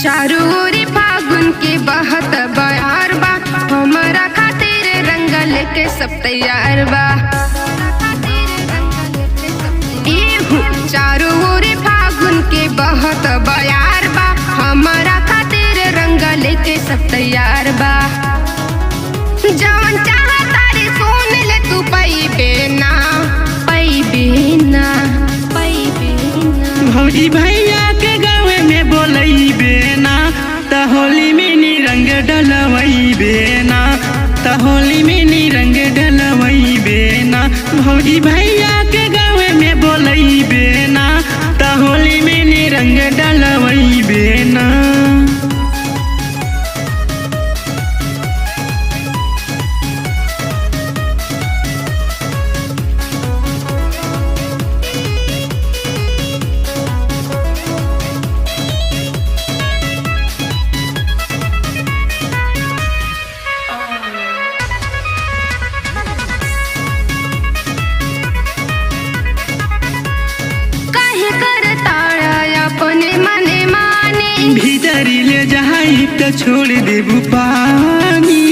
चारू ओरी फागुन के बहत बयार बा, हमारा खातिर रंग लेके सब तैयार बा। चारू ओरी फागुन के बहत बयार बा, हमारा खातिर रंग लेके सब तैयार बा। जवन चाहता रे सुन ले तू पैबे ना, पैबे ना, पैबे ना। भौजी भैया के गाँव में बोलैबे ना, त होली में नी रंग डलवैबे ना, त होली में नी रंग डलवैबे ना। भौजी भैया के गाँव में बोलैबे ना, त होली में नी रंग डलवैबे ना। भीतरी ले जाई त छोड़ देबू पानी।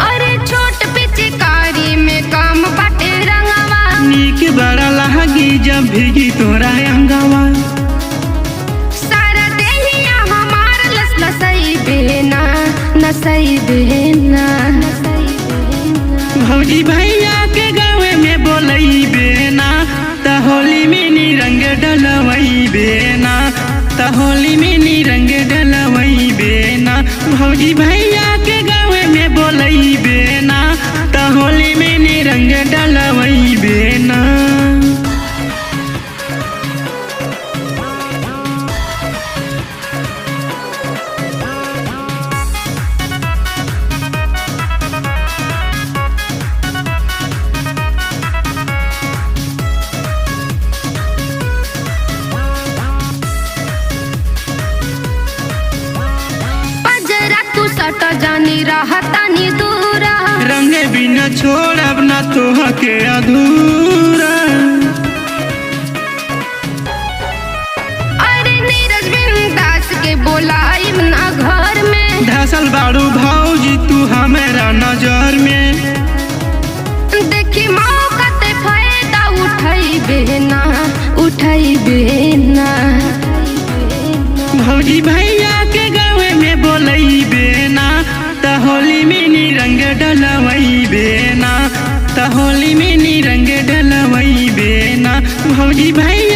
अरे छोट पिचकारी में काम बाटे रंगवा, नीक बड़ा लागी जब भीगी तोरा अंगवा। सारा देहिया हमार लसलसैबे ना, नसैबे ना। भौजी भैया के गाँव में बोलैबे ना, त होली में नी रंग डलवैबे ना, त होली में नी रंग डलवैबे ना। भौजी भैया के गाँव में बोलैबे ना, त होली में नी रंग डलवैबे ना। सटा जानी रहतानी दूरा, रंग बिना छोड़ब ना तोह के अधूरा। अरे नीरज बिंदास के बोलाइब ना घर में, धसल बाड़ू भौजी तू हमारा नजर में। देखी मौका ते फायदा उठैबे ना, उठैबे ना। भौजी भैया के गाँव में बोलैबे ना, त होली में नी रंग डलवैबे ना, त होली में नी रंग डलवैबे ना। भौजी भैया